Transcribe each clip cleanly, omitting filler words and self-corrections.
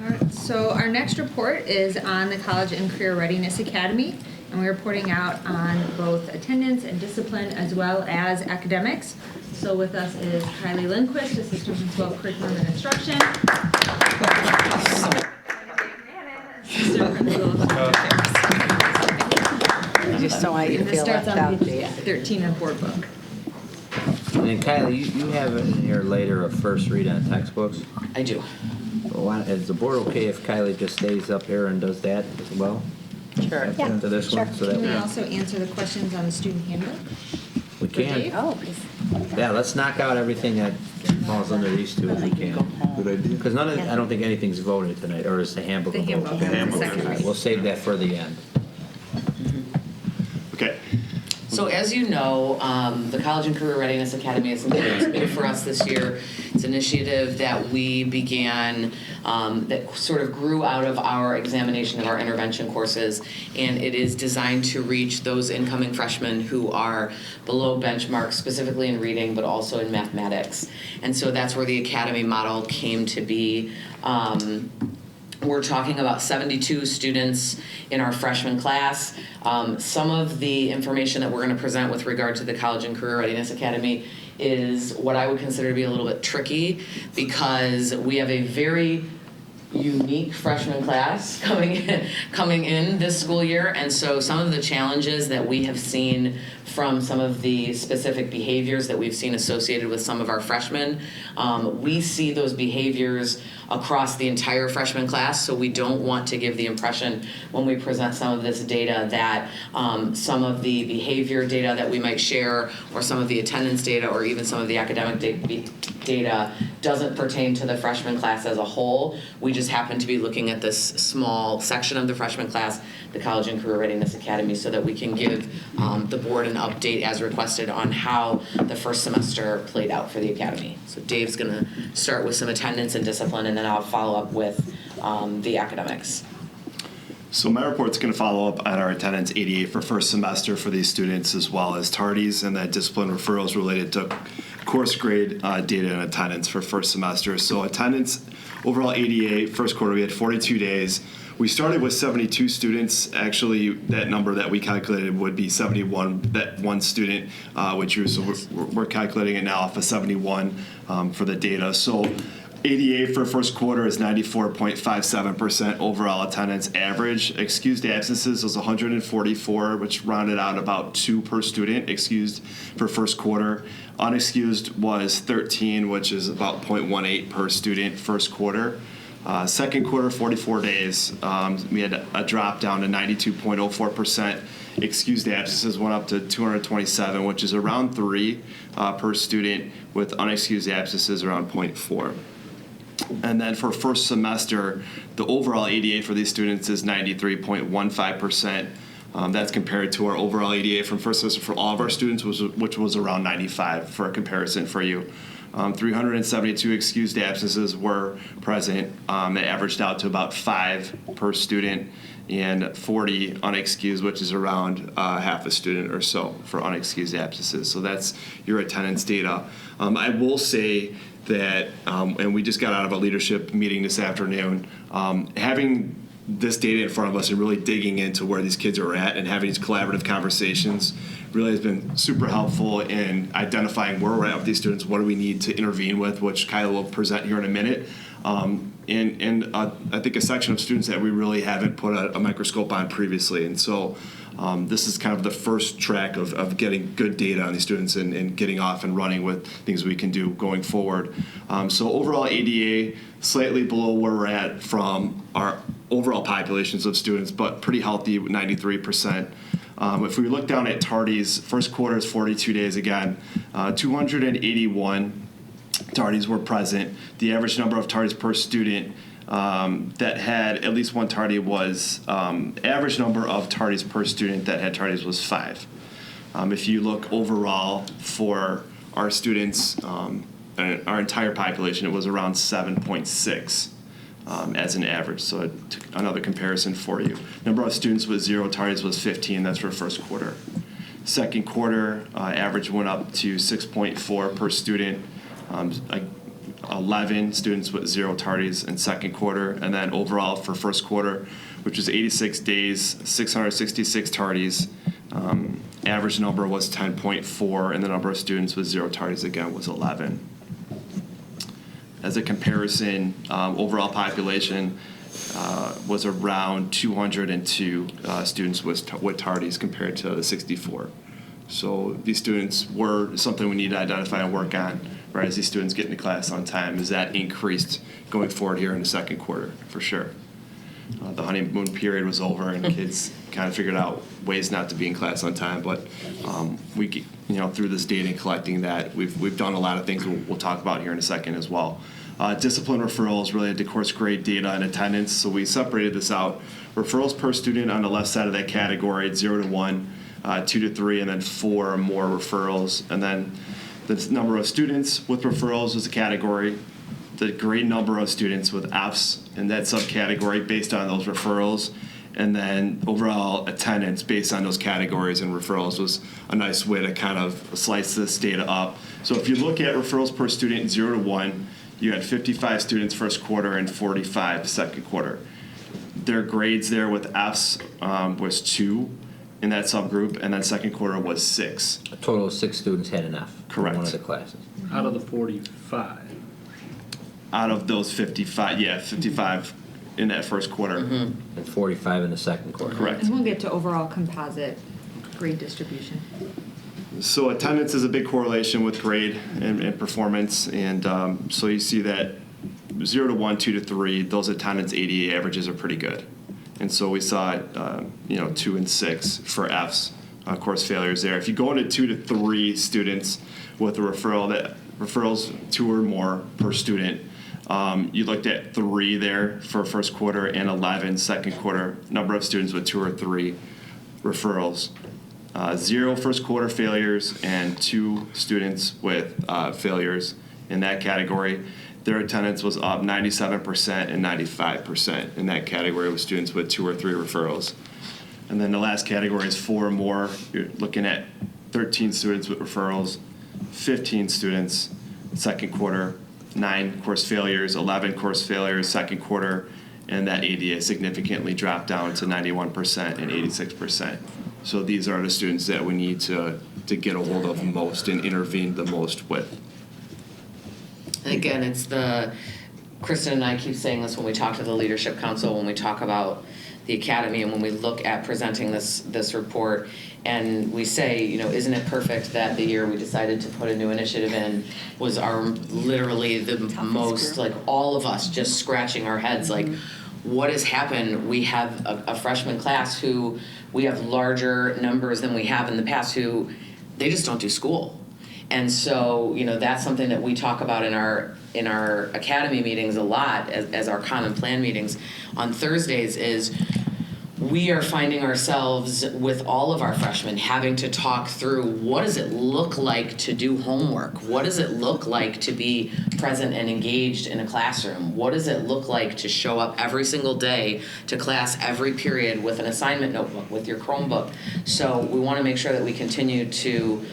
All right, so our next report is on the College and Career Readiness Academy, and we're reporting out on both attendance and discipline as well as academics. So with us is Kylie Lindquist, Assistant Principal of Curriculum and Instruction. Assistant Principal. I just don't want you to feel left out, Dave. 13 of board book. And then Kylie, you have in here later a first read on textbooks. I do. Is the board okay if Kylie just stays up here and does that as well? Sure. After this one, so that Can we we, also answer the questions on the student handbook? we can. Oh, please. Yeah, let's knock out everything that falls under these two if we can. Good idea. Because I don't think anything's voted tonight, or is the handbook The a vote? handbook. The handbook. Second All right, read. we'll save that for the end. Okay. So as you know, the College and Career Readiness Academy is something that's new for us this year. It's an initiative that we began that sort of grew out of our examination of our intervention courses, and it is designed to reach those incoming freshmen who are below benchmark, specifically in reading, but also in mathematics. And so that's where the academy model came to be. We're talking about 72 students in our freshman class. Some of the information that we're going to present with regard to the College and Career Readiness Academy is what I would consider to be a little bit tricky, because we have a very unique freshman class coming in this school year, and so some of the challenges that we have seen from some of the specific behaviors that we've seen associated with some of our freshmen, we see those behaviors across the entire freshman class, so we don't want to give the impression when we present some of this data that some of the behavior data that we might share, or some of the attendance data, or even some of the academic data doesn't pertain to the freshman class as a whole. We just happen to be looking at this small section of the freshman class, the College and Career Readiness Academy, so that we can give the board an update as requested on how the first semester played out for the academy. So Dave's going to start with some attendance and discipline, and then I'll follow up with the academics. So my report's going to follow up on our attendance 88 for first semester for these students, as well as tardies and that discipline referrals related to course grade data and attendance for first semester. So attendance, overall 88, first quarter we had 42 days. We started with 72 students. Actually, that number that we calculated would be 71, that one student would use. So we're calculating it now off of 71 for the data. So 88 for first quarter is 94.57% overall attendance average. Excused absences was 144, which rounded out about 2 per student excused for first quarter. Unexcused was 13, which is about 0.18 per student first quarter. Second quarter, 44 days, we had a drop down to 92.04%. Excused absences went up to 227, which is around 3 per student, with unexcused absences around 0.4. And then for first semester, the overall ADA for these students is 93.15%. That's compared to our overall ADA from first semester for all of our students, which was around 95 for a comparison for you. 372 excused absences were present. It averaged out to about 5 per student, and 40 unexcused, which is around half a student or so for unexcused absences. So that's your attendance data. I will say that, and we just got out of a leadership meeting this afternoon, having this data in front of us and really digging into where these kids are at and having these collaborative conversations really has been super helpful in identifying where we're at with these students, what do we need to intervene with, which Kyla will present here in a minute. And I think a section of students that we really haven't put a microscope on previously. And so this is kind of the first track of getting good data on these students and getting off and running with things we can do going forward. So overall ADA, slightly below where we're at from our overall populations of students, but pretty healthy, 93%. If we look down at tardies, first quarter is 42 days again, 281 tardies were present. The average number of tardies per student that had at least one tardy was, average number of tardies per student that had tardies was 5. If you look overall for our students, our entire population, it was around 7.6 as an average. So another comparison for you. Number of students with 0 tardies was 15. That's for first quarter. Second quarter, average went up to 6.4 per student. 11 students with 0 tardies in second quarter. And then overall for first quarter, which was 86 days, 666 tardies. Average number was 10.4, and the number of students with 0 tardies, again, was 11. As a comparison, overall population was around 202 students with tardies compared to the 64. So these students were something we need to identify and work on, right, as these students get into class on time. Is that increased going forward here in the second quarter, for sure. The honeymoon period was over, and kids kind of figured out ways not to be in class on time. But we, through this data and collecting that, we've done a lot of things we'll talk about here in a second as well. Discipline referrals related to course grade, data, and attendance. So we separated this out. Referrals per student on the left side of that category, 0 to 1, 2 to 3, and then 4 or more referrals. And then the number of students with referrals is a category. The grade number of students with Fs in that subcategory based on those referrals, and then overall attendance based on those categories and referrals was a nice way to kind of slice this data up. So if you look at referrals per student 0 to 1, you had 55 students first quarter and 45 second quarter. Their grades there with Fs was 2 in that subgroup, and then second quarter was 6. A total of 6 students had an F. Correct. In one of the classes. Out of the 45. Out of those 55, 55 in that first quarter. And 45 in the second quarter. Correct. And we'll get to overall composite grade distribution. So attendance is a big correlation with grade and performance, and so you see that 0 to 1, 2 to 3, those attendance ADA averages are pretty good. And so we saw 2 and 6 for Fs, course failures there. If you go into 2 to 3 students with a referral, that referrals 2 or more per student, you looked at 3 there for first quarter and 11 second quarter, number of students with 2 or 3 referrals. 0 first quarter failures and 2 students with failures in that category. Their attendance was up 97% and 95% in that category with students with 2 or 3 referrals. And then the last category is 4 or more. You're looking at 13 students with referrals, 15 students second quarter, 9 course failures, 11 course failures second quarter, and that ADA significantly dropped down to 91% and 86%. So these are the students that we need to get a hold of most and intervene the most with. And again, it's Kristen and I keep saying this when we talk to the Leadership Council, when we talk about the Academy, and when we look at presenting this report, and we say, isn't it perfect that the year we decided to put a new initiative in was literally the most, like, all of us just scratching our heads, like, what has happened? We have a freshman class who we have larger numbers than we have in the past who they just don't do school. And so, that's something that we talk about in our academy meetings a lot as our common plan meetings on Thursdays is we are finding ourselves with all of our freshmen having to talk through what does it look like to do homework? What does it look like to be present and engaged in a classroom? What does it look like to show up every single day to class every period with an assignment notebook, with your Chromebook? So we want to make sure that we continue to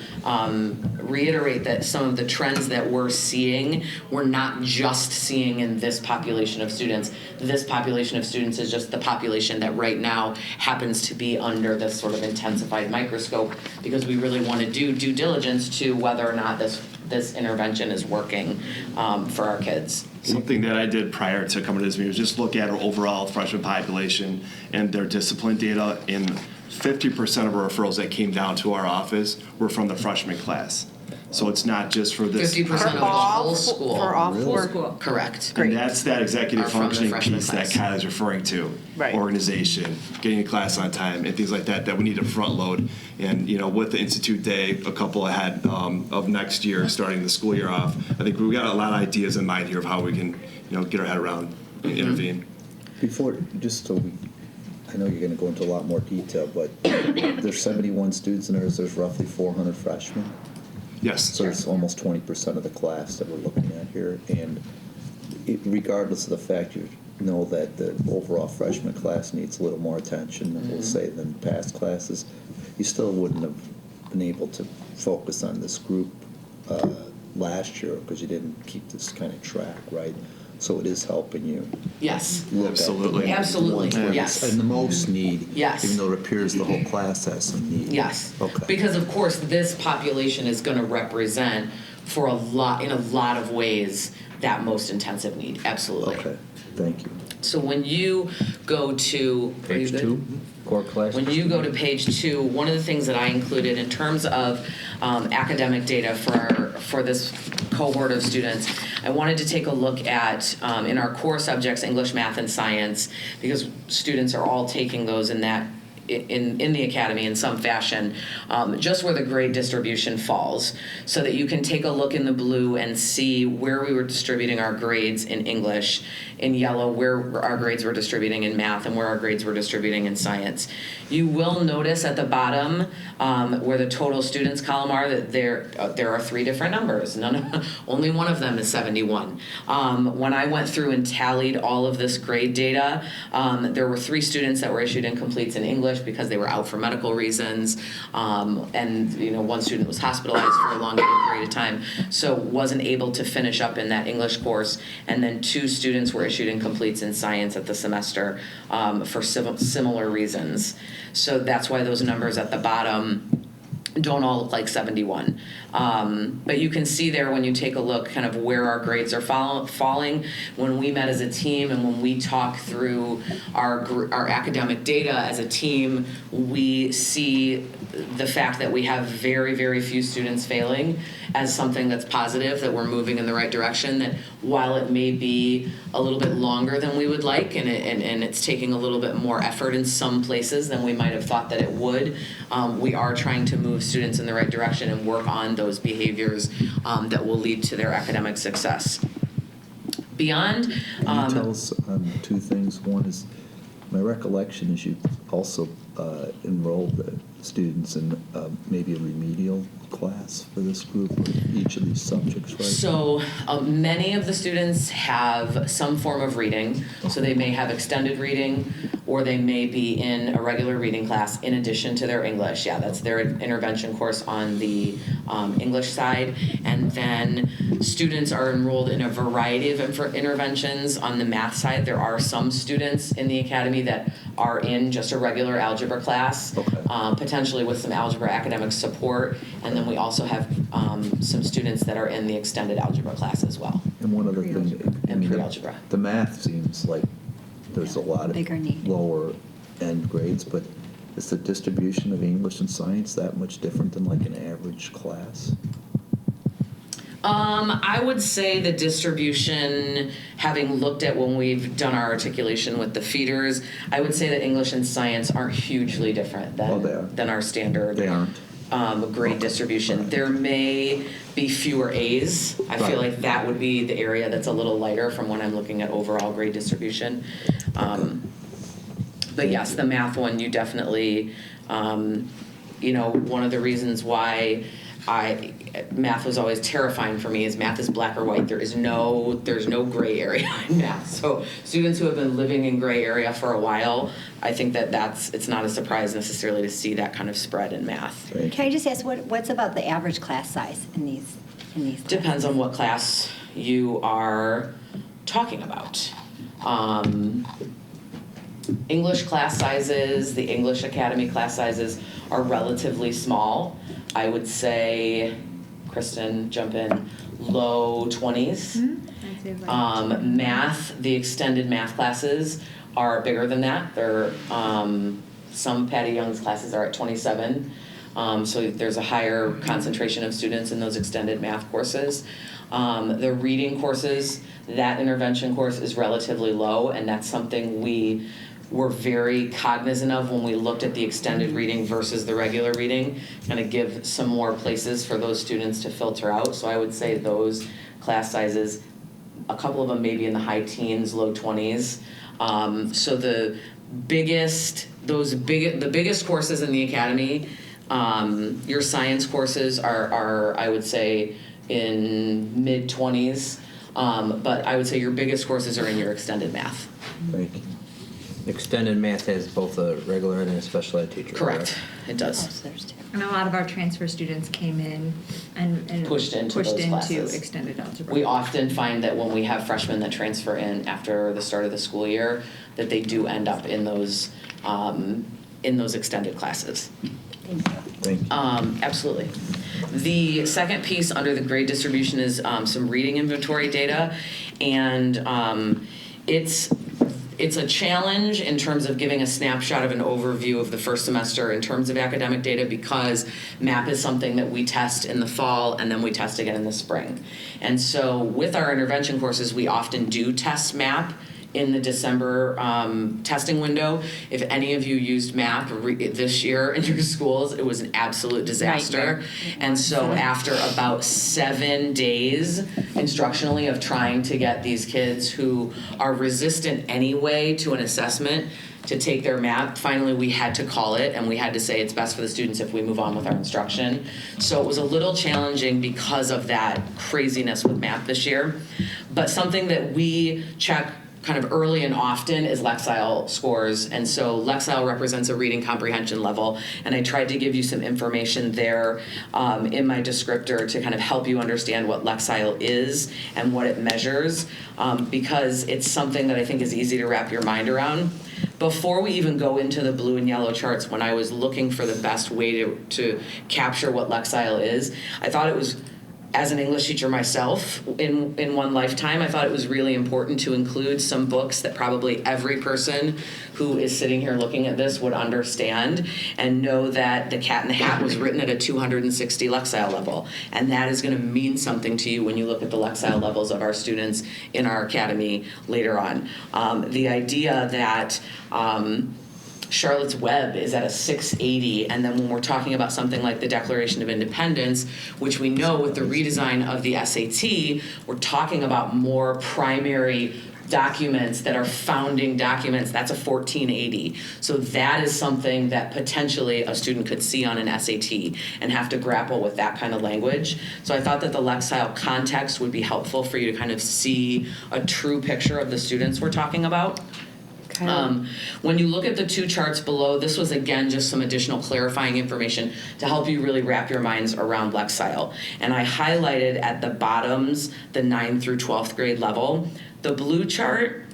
reiterate that some of the trends that we're seeing, we're not just seeing in this population of students. This population of students is just the population that right now happens to be under this sort of intensified microscope because we really want to do due diligence to whether or not this intervention is working for our kids. Something that I did prior to coming to this meeting was just look at our overall freshman population and their discipline data, and 50% of our referrals that came down to our office were from the freshman class. So it's not just for this. 50% of the whole school. For all Really? 4. School. Correct. Great. And that's that executive Are from the functioning freshman piece class. that Kyle is referring to. Right. Organization, getting to class on time, and things like that we need to front load. And with the Institute Day a couple ahead of next year, starting the school year off, I think we've got a lot of ideas in mind here of how we can get our head around and intervene. Before, just so I know you're going to go into a lot more detail, but there's 71 students in there. There's roughly 400 freshmen. Yes. So it's almost 20% of the class that we're looking at here. And regardless of the fact you know that the overall freshman class needs a little more attention, we'll say, than past classes, you still wouldn't have been able to focus on this group last year because you didn't keep this kind of track, right? So it is helping you Yes. look Absolutely. at the Absolutely, ones where yes. and the most need, Yes. even though it appears the whole class has some need. Yes. Okay. Because of course, this population is going to represent for in a lot of ways, that most intensive need. Absolutely. Okay, thank you. So when you go to are you Page good? 2, core class. When you go to page 2, one of the things that I included in terms of academic data for this cohort of students, I wanted to take a look at in our core subjects, English, Math, and Science, because students are all taking those in the academy in some fashion, just where the grade distribution falls, so that you can take a look in the blue and see where we were distributing our grades in English, in yellow where our grades were distributing in Math, and where our grades were distributing in Science. You will notice at the bottom where the total students column are that there are 3 different numbers. Only one of them is 71. When I went through and tallied all of this grade data, there were 3 students that were issued incompletes in English because they were out for medical reasons, and one student was hospitalized for a elongated period of time, so wasn't able to finish up in that English course, and then 2 students were issued incompletes in Science at the semester for similar reasons. So that's why those numbers at the bottom don't all look like 71. But you can see there when you take a look kind of where our grades are falling. When we met as a team and when we talk through our academic data as a team, we see the fact that we have very, very few students failing as something that's positive, that we're moving in the right direction, that while it may be a little bit longer than we would like and it's taking a little bit more effort in some places than we might have thought that it would, we are trying to move students in the right direction and work on those behaviors that will lead to their academic success. Beyond... Can you tell us 2 things? One is, my recollection is you also enrolled the students in maybe a remedial class for this group, or each of these subjects, right? So many of the students have some form of reading. So they may have extended reading, or they may be in a regular reading class in addition to their English. Yeah, that's their intervention course on the English side. And then students are enrolled in a variety of interventions on the Math side. There are some students in the academy that are in just a regular algebra class, potentially with some algebra academic support. And then we also have some students that are in the extended algebra class as well. And one other thing, And pre-algebra. the math seems like there's a lot Bigger of need. lower end grades, but is the distribution of English and Science that much different than like an average class? I would say the distribution, having looked at when we've done our articulation with the feeders, I would say that English and Science aren't hugely different than our standard They aren't. grade distribution. There may be fewer A's. I feel Right. like that would be the area that's a little lighter from when I'm looking at overall grade distribution. But yes, the Math one, you definitely, one of the reasons why Math was always terrifying for me is Math is black or white. There's no gray area in Math. So students who have been living in gray area for a while, I think it's not a surprise necessarily to see that kind of spread in Math. Right. Can I just ask, what's about the average class size in these Depends on what class you are talking about. English class sizes, the English Academy class sizes are relatively small. I would say, Kristen, jump in, low 20s. I'd say like Math, the extended math classes are bigger than that. They're, some Patty Young's classes are at 27. So there's a higher concentration of students in those extended math courses. The reading courses, that intervention course is relatively low, and that's something we were very cognizant of when we looked at the extended reading versus the regular reading, kind of give some more places for those students to filter out. So I would say those class sizes, a couple of them maybe in the high teens, low 20s. So the biggest courses in the academy, your science courses are I would say in mid 20s, but I would say your biggest courses are in your extended math. Thank you. Extended math has both a regular ed and a special ed teacher. Correct, it Oh, does. so there's two. And a lot of our transfer students came in and Pushed into those classes. extended algebra. We often find that when we have freshmen that transfer in after the start of the school year, that they do end up in those extended classes. Thank you. Thank you. Absolutely. The second piece under the grade distribution is some reading inventory data, and it's a challenge in terms of giving a snapshot of an overview of the first semester in terms of academic data, because MAP is something that we test in the fall and then we test again in the spring. And so with our intervention courses, we often do test MAP in the December testing window. If any of you used MAP this year in your schools, it was an absolute disaster. Nightmare. And so after about 7 days instructionally of trying to get these kids who are resistant anyway to an assessment to take their MAP, finally we had to call it, and we had to say it's best for the students if we move on with our instruction. So it was a little challenging because of that craziness with MAP this year. But something that we check kind of early and often is Lexile scores, and so Lexile represents a reading comprehension level, and I tried to give you some information there in my descriptor to kind of help you understand what Lexile is and what it measures, because it's something that I think is easy to wrap your mind around. Before we even go into the blue and yellow charts, when I was looking for the best way to capture what Lexile is, I thought it was, as an English teacher myself in one lifetime, I thought it was really important to include some books that probably every person who is sitting here looking at this would understand and know that The Cat in the Hat was written at a 260 Lexile level. And that is going to mean something to you when you look at the Lexile levels of our students in our academy later on. The idea that Charlotte's Web is at a 680, and then when we're talking about something like the Declaration of Independence, which we know with the redesign of the SAT, we're talking about more primary documents that are founding documents, that's a 1480. So that is something that potentially a student could see on an SAT and have to grapple with that kind of language. So I thought that the Lexile context would be helpful for you to kind of see a true picture of the students we're talking about. When you look at the two charts below, this was again just some additional clarifying information to help you really wrap your minds around Lexile. And I highlighted at the bottoms the 9th through 12th grade level. The blue chart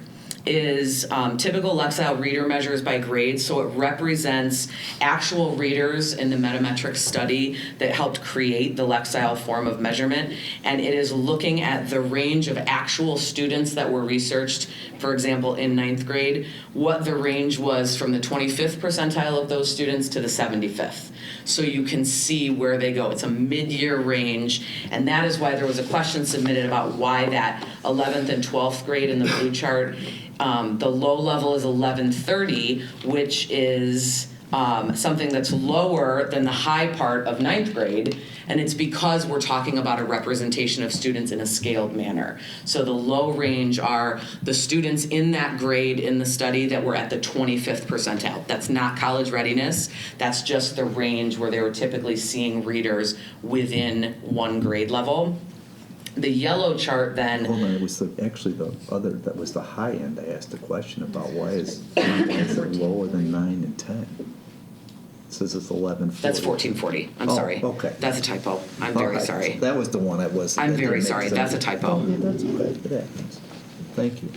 is typical Lexile reader measures by grade, so it represents actual readers in the metametric study that helped create the Lexile form of measurement, and it is looking at the range of actual students that were researched, for example, in 9th grade, what the range was from the 25th percentile of those students to the 75th. So you can see where they go. It's a mid-year range, and that is why there was a question submitted about why that 11th and 12th grade in the blue chart, the low level is 1130, which is something that's lower than the high part of 9th grade, and it's because we're talking about a representation of students in a scaled manner. So the low range are the students in that grade in the study that were at the 25th percentile. That's not college readiness. That's just the range where they were typically seeing readers within one grade level. The yellow chart then... Hold on, it was actually the other, that was the high end. I asked a question about why is it lower than 9 and 10? It says it's 1140. That's 1440. I'm sorry. Okay. That's a typo. I'm very All right. sorry. That was the one I was... I'm that didn't very make sorry. sense. That's a typo. Oh, yeah, that's okay. It happens. Thank you.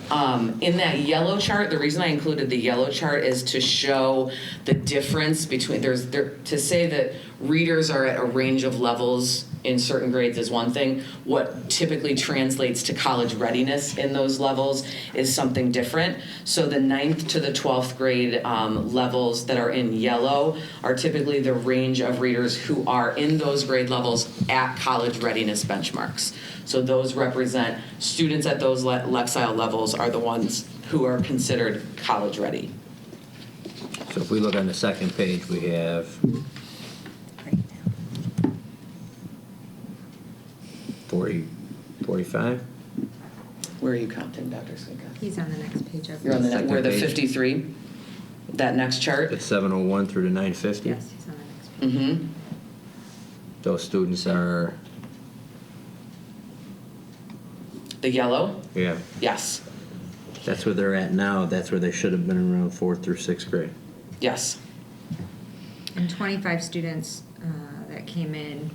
In that yellow chart, the reason I included the yellow chart is to show the difference between, to say that readers are at a range of levels in certain grades is one thing. What typically translates to college readiness in those levels is something different. So the 9th to the 12th grade levels that are in yellow are typically the range of readers who are in those grade levels at college readiness benchmarks. So those represent students at those Lexile levels are the ones who are considered college ready. So if we look on the second page, we have Right now. 45. Where are you counting, Dr. Skinka? He's on the next page. You're on the Second where the page. 53, that next chart? It's 701 through to 950. Yes, he's on the next page. Mm-hmm. Those students are, The yellow? yeah. Yes. That's where they're at now. That's where they should have been around 4th through 6th grade. Yes. And 25 students that came in.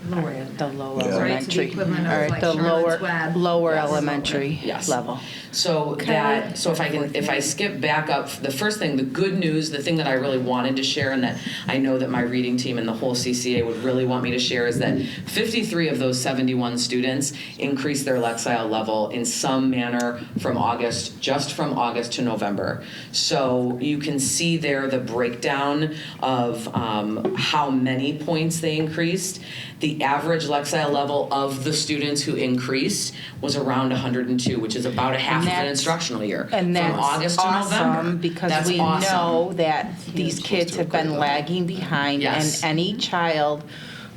Lower. The lower Yeah. Right, so the elementary. equivalent of All right, like the Charlotte's Web. lower Yes. elementary Yes. level. So if I skip back up, the first thing, the good news, the thing that I really wanted to share, and that I know that my reading team and the whole CCA would really want me to share, is that 53 of those 71 students increased their Lexile level in some manner from August to November. So you can see there the breakdown of how many points they increased. The average Lexile level of the students who increased was around 102, which is about a half of an that's- instructional year. And that's from August to awesome November. because That's we awesome. know that these kids have been lagging behind, Yes. and any child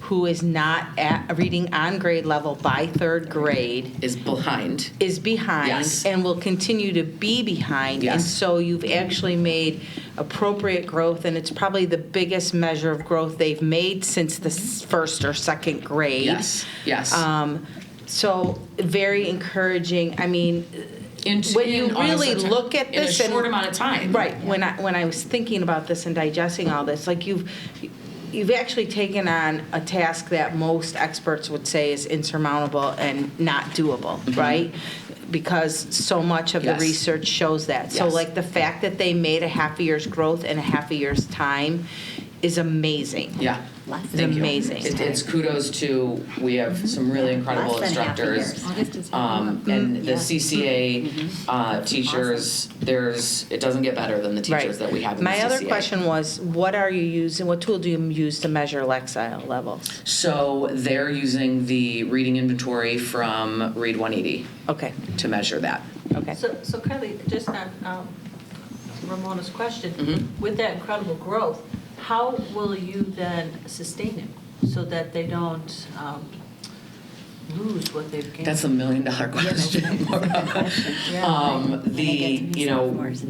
who is not reading on grade level by 3rd grade is behind. is behind Yes. and will continue to be behind. Yes. And so you've actually made appropriate growth, and it's probably the biggest measure of growth they've made since the 1st or 2nd grade. Yes, yes. So very encouraging. I mean, when you really look at this in a short amount of time. right? When I was thinking about this and digesting all this, like you've actually taken on a task that most experts would say is insurmountable and not doable, right? Because so much of Yes. the research shows that. So Yes. like the fact that they made a half a year's growth in a half a year's time is amazing. Yeah. Less It's than amazing. It's kudos to, we have some really incredible Less than half a year. instructors. August is And the CCA teachers, it doesn't get better than the teachers that we have in the CCA. My other question was, what tool do you use to measure Lexile levels? So they're using the reading inventory from Read 180 Okay, to measure that. okay. So Kylie, just on Ramona's question, Mhm. with that incredible growth, how will you then sustain it so that they don't lose what they've gained? That's $1 million question.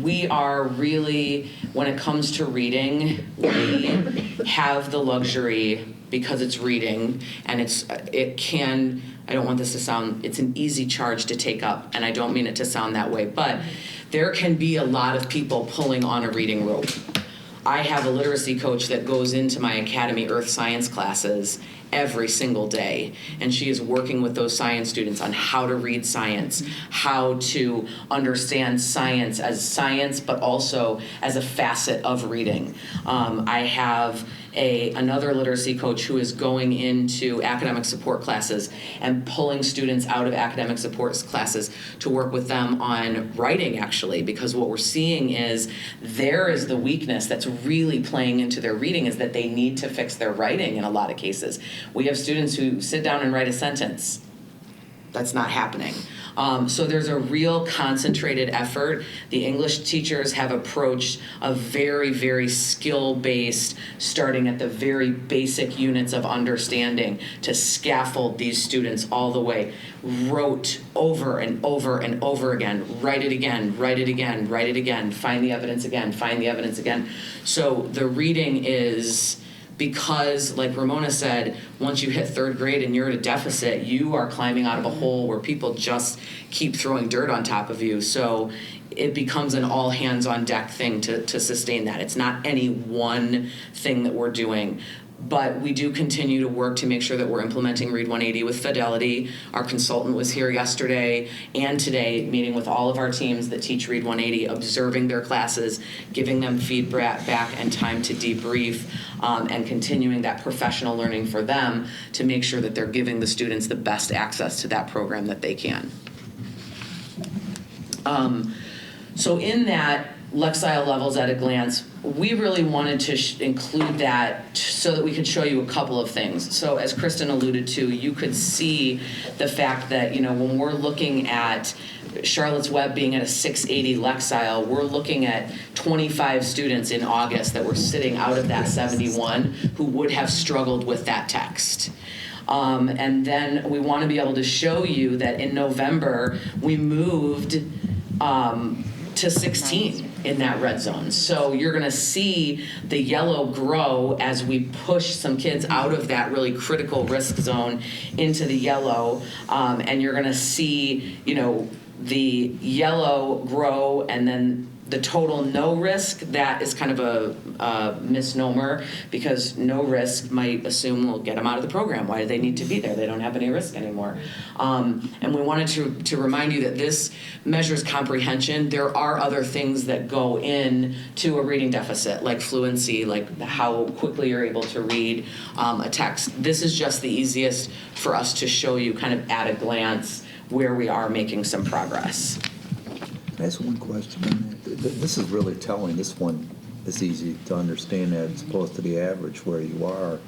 We are really, when it comes to reading, we have the luxury, because it's reading, and I don't want this to sound, it's an easy charge to take up, and I don't mean it to sound that way, but there can be a lot of people pulling on a reading rope. I have a literacy coach that goes into my Academy Earth Science classes every single day, and she is working with those science students on how to read science, how to understand science as science, but also as a facet of reading. I have another literacy coach who is going into academic support classes and pulling students out of academic support classes to work with them on writing, actually, because what we're seeing is there is the weakness that's really playing into their reading, is that they need to fix their writing in a lot of cases. We have students who sit down and write a sentence. That's not happening. So there's a real concentrated effort. The English teachers have approached a very, very skill-based, starting at the very basic units of understanding, to scaffold these students all the way. Wrote over and over and over again. Write it again, write it again, write it again. Find the evidence again, find the evidence again. So the reading is... Because, like Ramona said, once you hit 3rd grade and you're at a deficit, you are climbing out of a hole where people just keep throwing dirt on top of you. So it becomes an all hands on deck thing to sustain that. It's not any one thing that we're doing. But we do continue to work to make sure that we're implementing Read 180 with fidelity. Our consultant was here yesterday and today, meeting with all of our teams that teach Read 180, observing their classes, giving them feedback and time to debrief, and continuing that professional learning for them to make sure that they're giving the students the best access to that program that they can. So in that Lexile levels at a glance, we really wanted to include that so that we could show you a couple of things. So as Kristen alluded to, you could see the fact that, when we're looking at Charlotte's Web being at a 680 Lexile, we're looking at 25 students in August that were sitting out of that 71 who would have struggled with that text. And then we want to be able to show you that in November, we moved to 16 in that red zone. So you're going to see the yellow grow as we push some kids out of that really critical risk zone into the yellow, and you're going to see, The yellow grow, and then the total no risk, that is kind of a misnomer, because no risk might assume we'll get them out of the program. Why do they need to be there? They don't have any risk anymore. And we wanted to remind you that this measures comprehension. There are other things that go in to a reading deficit, like fluency, like how quickly you're able to read a text. This is just the easiest for us to show you kind of at a glance where we are making some progress. Can I ask one question on that? This is really telling. This one is easy to understand as opposed to the average where you are.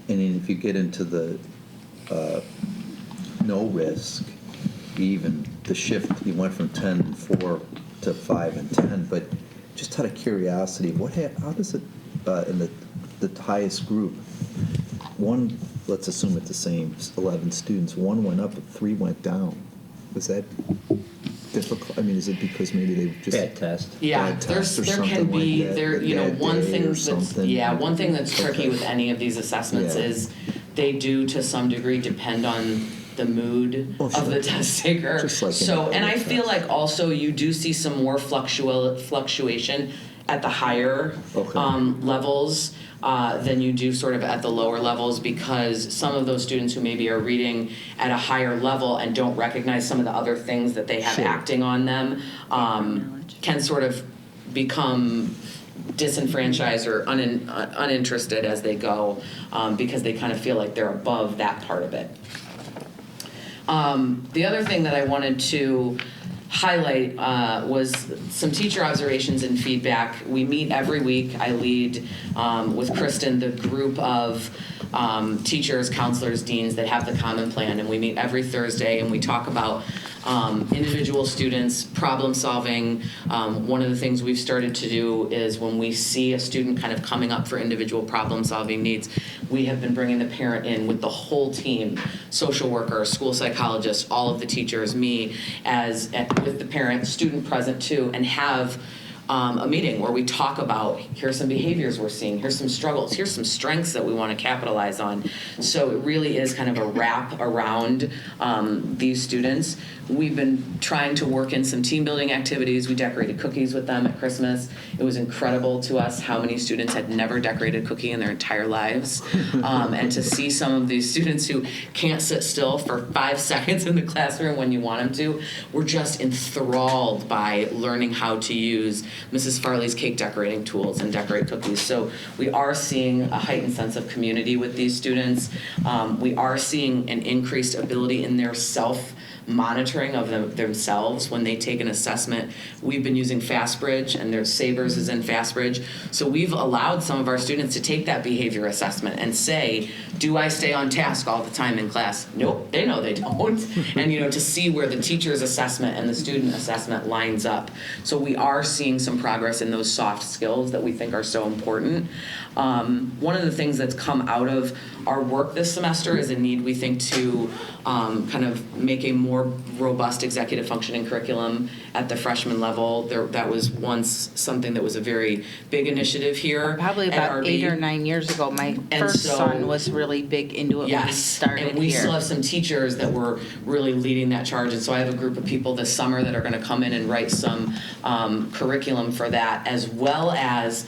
And then if you get into the no risk, even the shift, you went from 10 and 4 to 5 and 10. But just out of curiosity, how does it, in the highest group, one, let's assume it's the same 11 students, one went up and 3 went down. Was that difficult? I mean, is it because maybe they just Bad test. Yeah, bad test or there something can be like that, a bad one day thing or that's something? one thing that's tricky Okay. with any of these assessments Yeah. is they do to some degree depend on the mood Oh, of sure. the test taker. Just like So, any and other I feel test. like also you do see some more fluctuation at the higher Okay. levels than you do sort of at the lower levels, because some of those students who maybe are reading at a higher level and don't recognize some of the other things that they have Sure. acting on them can sort of become disenfranchised or uninterested as they go, because they kind of feel like they're above that part of it. The other thing that I wanted to highlight was some teacher observations and feedback. We meet every week. I lead with Kristen the group of teachers, counselors, deans that have the common plan, and we meet every Thursday and we talk about individual students, problem solving. One of the things we've started to do is when we see a student kind of coming up for individual problem solving needs, we have been bringing the parent in with the whole team, social worker, school psychologist, all of the teachers, me, with the parent, student present too, and have a meeting where we talk about, here's some behaviors we're seeing, here's some struggles, here's some strengths that we want to capitalize on. So it really is kind of a wrap around these students. We've been trying to work in some team building activities. We decorated cookies with them at Christmas. It was incredible to us how many students had never decorated a cookie in their entire lives. And to see some of these students who can't sit still for 5 seconds in the classroom when you want them to, we're just enthralled by learning how to use Mrs. Farley's cake decorating tools and decorate cookies. So we are seeing a heightened sense of community with these students. We are seeing an increased ability in their self-monitoring of themselves when they take an assessment. We've been using FastBridge, and their Sabres is in FastBridge. So we've allowed some of our students to take that behavior assessment and say, do I stay on task all the time in class? Nope, they know they don't. And to see where the teacher's assessment and the student assessment lines up. So we are seeing some progress in those soft skills that we think are so important. One of the things that's come out of our work this semester is a need, we think, to kind of make a more robust executive functioning curriculum at the freshman level. That was once something that was a very big initiative here. Probably at about RB. 8 or 9 years ago, my first son was really big into it when we started and we here. still have some teachers that were really leading that charge. And so I have a group of people this summer that are going to come in and write some curriculum for that, as well as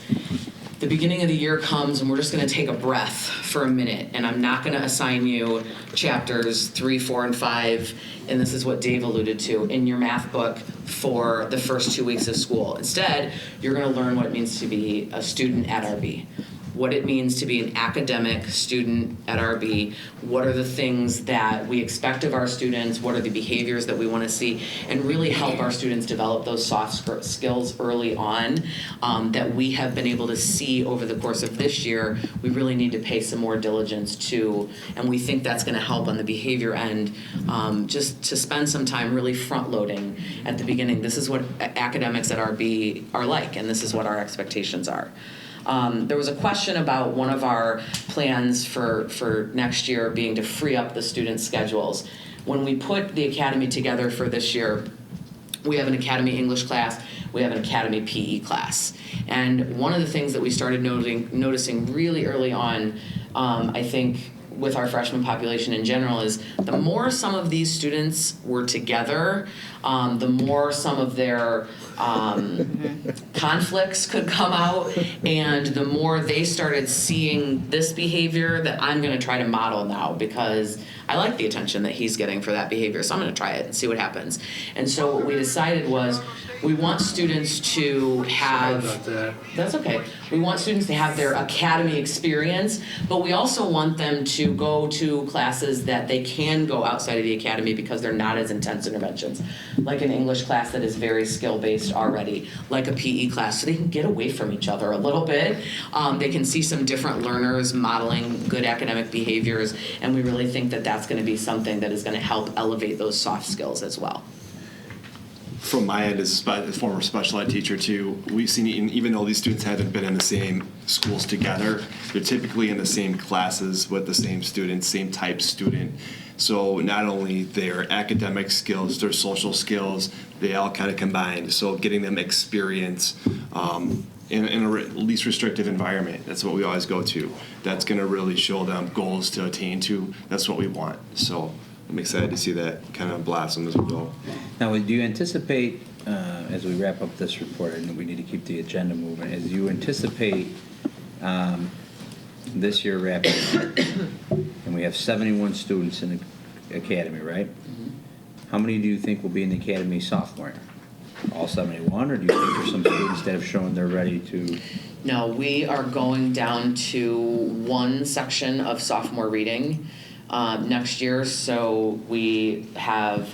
the beginning of the year comes and we're just going to take a breath for a minute, and I'm not going to assign you chapters 3, 4, and 5, and this is what Dave alluded to, in your math book for the first 2 weeks of school. Instead, you're going to learn what it means to be a student at RB, what it means to be an academic student at RB, what are the things that we expect of our students, what are the behaviors that we want to see, and really help our students develop those soft skills early on that we have been able to see over the course of this year. We really need to pay some more diligence to, and we think that's going to help on the behavior end, just to spend some time really front-loading at the beginning. This is what academics at RB are like, and this is what our expectations are. There was a question about one of our plans for next year being to free up the students' schedules. When we put the academy together for this year, we have an academy English class, we have an academy PE class. And one of the things that we started noticing really early on, I think, with our freshman population in general, is the more some of these students were together, the more some of their conflicts could come out, and the more they started seeing this behavior that I'm going to try to model now, because I like the attention that he's getting for that behavior, so I'm going to try it and see what happens. And so what we decided was we want students to have, Sorry about that. that's okay, we want students to have their academy experience, but we also want them to go to classes that they can go outside of the academy because they're not as intense interventions, like an English class that is very skill-based already, like a PE class, so they can get away from each other a little bit. They can see some different learners modeling good academic behaviors, and we really think that that's going to be something that is going to help elevate those soft skills as well. From my end as a former special ed teacher too, we've seen, even though these students haven't been in the same schools together, they're typically in the same classes with the same students, same type student. So not only their academic skills, their social skills, they all kind of combine. So getting them experience in a least restrictive environment, that's what we always go to. That's going to really show them goals to attain to. That's what we want. So I'm excited to see that kind of blossom as we go. Now, do you anticipate, as we wrap up this report, and we need to keep the agenda moving, as you anticipate this year wrapping up, and we have 71 students in the academy, right? Mm-hmm. How many do you think will be in the academy sophomore year? All 71, or do you think there's some students that have shown they're ready to? No, we are going down to one section of sophomore reading next year. So we have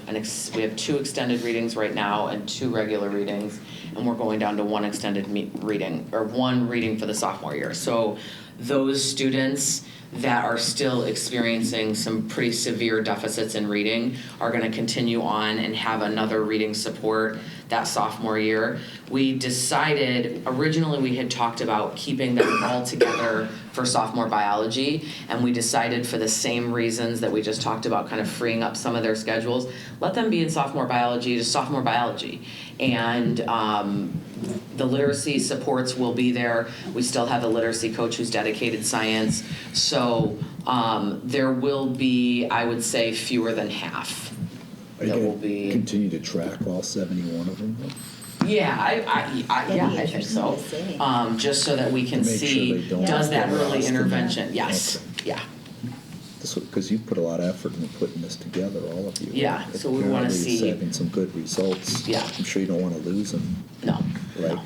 we have 2 extended readings right now and 2 regular readings, and we're going down to 1 extended reading, or 1 reading for the sophomore year. So those students that are still experiencing some pretty severe deficits in reading are going to continue on and have another reading support that sophomore year. We decided, originally we had talked about keeping them all together for sophomore biology, and we decided, for the same reasons that we just talked about, kind of freeing up some of their schedules, let them be in sophomore biology to sophomore biology. And the literacy supports will be there. We still have a literacy coach who's dedicated science. So there will be, I would say, fewer than half. Are you That will going to be. continue to track all 71 of them? Yeah, I think so. Just so that we can Make sure see, they don't does that get really lost in intervention? that. Yes, Okay. yeah. Because you put a lot of effort into putting this together, all of you. Yeah, so we wanna Apparently see- it's having some good results. Yeah. I'm sure you don't want to lose them, No. right? No.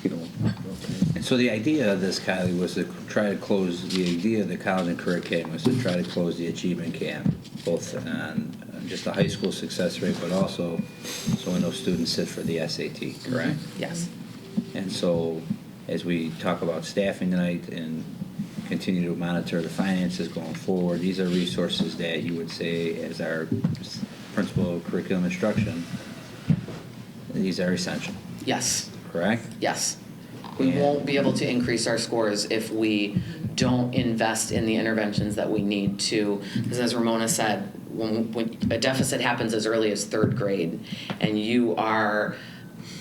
You don't, okay. And so the idea of this, Kylie, was to try to close, the idea of the College and Career Academy was to try to close the achievement gap, both on just the high school success rate, but also so when those students sit for the SAT, correct? Yes. And so, as we talk about staffing tonight and continue to monitor the finances going forward, these are resources that you would say, as our principal of curriculum instruction, these are essential, Yes. correct? Yes. We Yeah. won't be able to increase our scores if we don't invest in the interventions that we need to. Because as Ramona said, when a deficit happens as early as 3rd grade, and you are,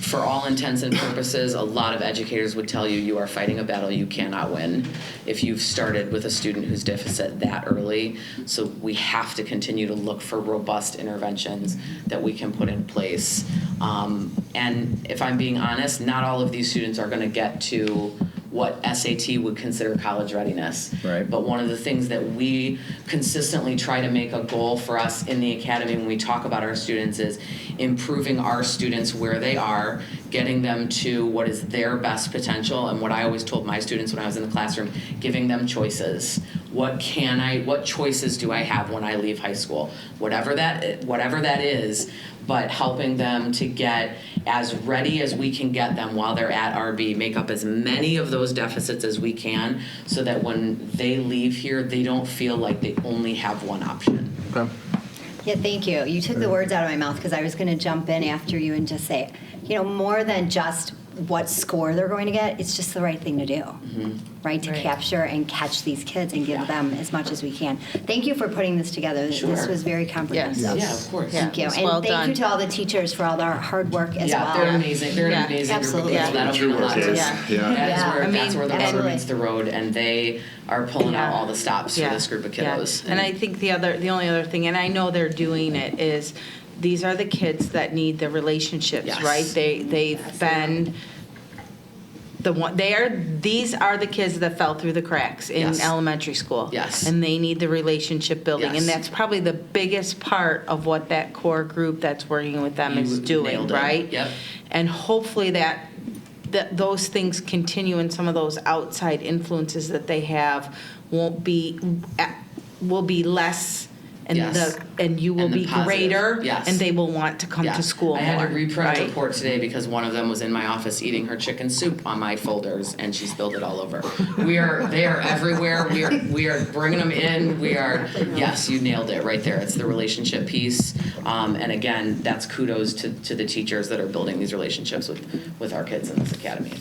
for all intents and purposes, a lot of educators would tell you are fighting a battle you cannot win if you've started with a student whose deficit that early. So we have to continue to look for robust interventions that we can put in place. And if I'm being honest, not all of these students are going to get to what SAT would consider college readiness. Right. But one of the things that we consistently try to make a goal for us in the academy when we talk about our students is improving our students where they are, getting them to what is their best potential, and what I always told my students when I was in the classroom, giving them choices. What choices do I have when I leave high school? Whatever that is, but helping them to get as ready as we can get them while they're at RB, make up as many of those deficits as we can, so that when they leave here, they don't feel like they only have one option. Okay. Yeah, thank you. You took the words out of my mouth, because I was going to jump in after you and just say, more than just what score they're going to get, it's just the right thing to do, right? To capture and catch these kids and give them as much as we can. Thank you for putting this together. Sure. This was very comprehensive. Yeah, of course. Thank you. It's And well thank done. you to all the teachers for all their hard work as well. Yeah, they're amazing. They're Yeah, an amazing absolutely. group of kids. Yeah. That'll mean a lot to us. Yeah. Yeah. That's where the rubber absolutely. meets the road, and they are pulling out all the stops for this group of kiddos. And I think the only other thing, and I know they're doing it, is these are the kids that need the relationships, Yes. right? They've been these are the kids that fell through the cracks in Yes. elementary school. Yes. And they need the relationship building. Yes. And that's probably the biggest part of what that core group that's working with them You is doing, nailed it. right? Yep. And hopefully that those things continue, and some of those outside influences that they have will be less, and Yes. and you will And the be positive. greater, Yes. and they will want to come Yeah. to school I more. had to reprint a right? report today because one of them was in my office eating her chicken soup on my folders, and she spilled it all over. They are everywhere. We are bringing them in. Yes, you nailed it right there. It's the relationship piece, and again, that's kudos to the teachers that are building these relationships with our kids in this academy.